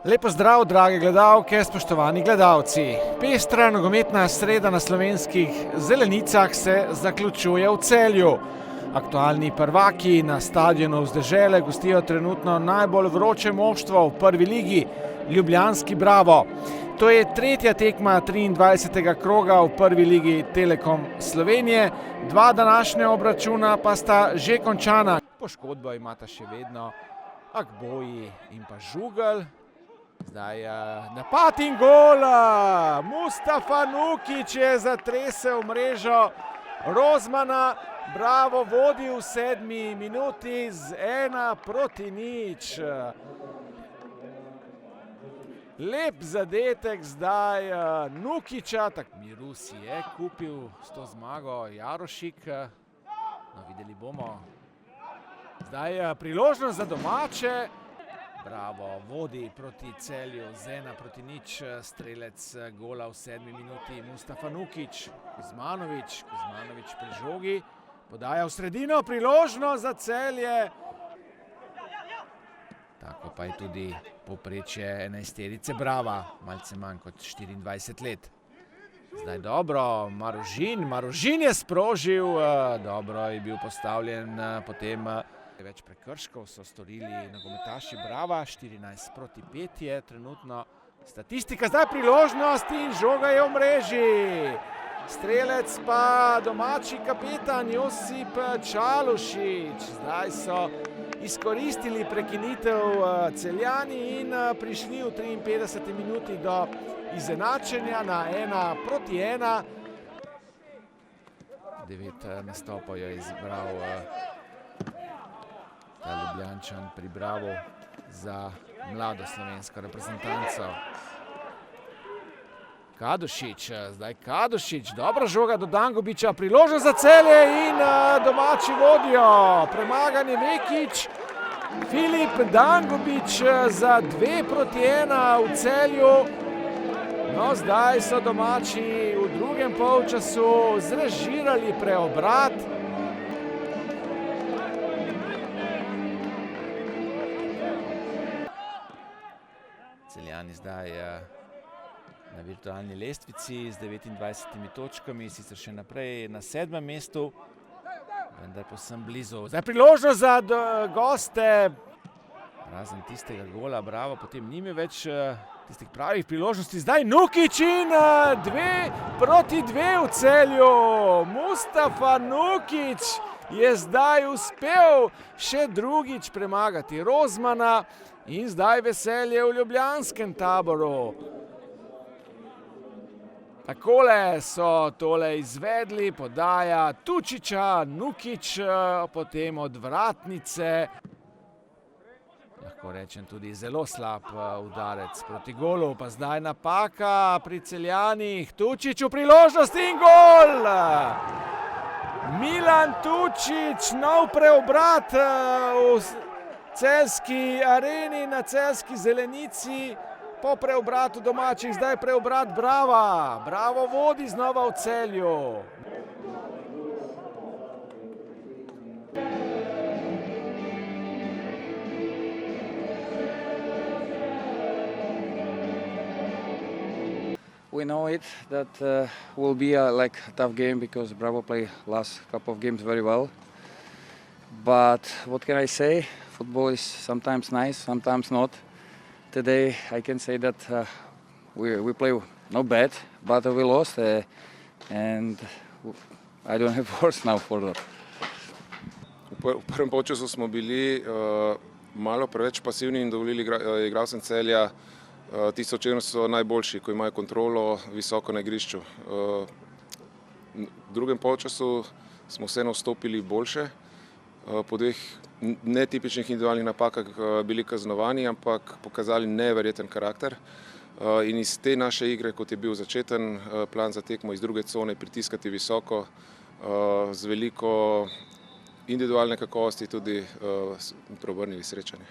Lepo zdrav, drage gledalke, spoštovani gledalci. Pestra nogometna sreda na slovenskih zelenicah se zaključuje v Celju. Aktualni prvaki na stadionu z Dežele gostijo trenutno najbolj vroče moštvo v prvi ligi, ljubljanski Bravo. To je tretja tekma 23. kroga v prvi ligi Telekom Slovenije. Dva današnja obračuna pa sta že končana. Poškodbo imata še vedno Agboji in pa Žugelj. Zdaj napad in gol! Mustafa Nukić je zatresel mrežo Rozmana. Bravo vodi v 7. minuti z 1-0. Lep zadetek zdaj Nukića. Miru si je kupil s to zmago Jarošik. No, videli bomo. Zdaj priložnost za domače. Bravo vodi proti Celju z 1-0, strelec gola v 7. minuti Mustafa Nukić. Kuzmanović pri žogi, podaja v sredino, priložnost za Celje. Tako pa je tudi povprečje enajsterice Brava, malce manj kot 24 let. Zdaj dobro, Marožin je sprožil, dobro je bil postavljen potem. Več prekrškov so storili nogometaši Brava, 14-5 je trenutno statistika. Zdaj priložnost in žoga je v mreži. Strelec pa domači kapetan Josip Čalušić. Zdaj so izkoristili prekinitev Celjani in prišli v 53. minuti do izenačenja na 1-1. 9 nastopov je izbral Ljubljančan pri Bravo za mlado slovensko reprezentanco. Kadušić, dobra žoga do Dangubića, priložnost za Celje in domači vodijo. Premaganje Vekić, Filip Dangubić za 2-1 v Celju. No, zdaj so domači v drugem polčasu zrežirali preobrat. Celjani zdaj na virtualni lestvici z 29 točkami, sicer še naprej na 7. mestu, vendar povsem blizu. Zdaj priložnost za goste. Razen tistega gola Bravo, potem nima več tistih pravih priložnosti. Zdaj Nukić in 2-2 v Celju. Mustafa Nukić je zdaj uspel še drugič premagati Rozmana. In zdaj veselje v ljubljanskem taboru. Takole so tole izvedli, podaja Tučića, Nukić, potem od vratnice. Lahko rečem tudi zelo slab udarec proti golu, pa zdaj napaka pri Celjanih. Tučić v priložnost in gol! Milan Tučić, nov preobrat v Celjski areni, na Celjski zelenici, po preobratu domačih, zdaj preobrat Brava. Bravo vodi znova v Celju. We know it that will be a tough game because Bravo play last couple of games very well. But what can I say? Football is sometimes nice, sometimes not. Today I can say that we play not bad, but we lost and I don't have words now for that. V prvem polčasu smo bili malo preveč pasivni in dovolili igralcem Celja tisto, če so najboljši, ko imajo kontrolo visoko na igrišču. V drugem polčasu smo vseeno vstopili boljše. Po dveh netipičnih individualnih napakah bili kaznovani, ampak pokazali neverjeten karakter. In iz te naše igre, kot je bil začeten plan za tekmo iz druge cone, pritiskati visoko, z veliko individualne kakovosti tudi preobrnili srečanje.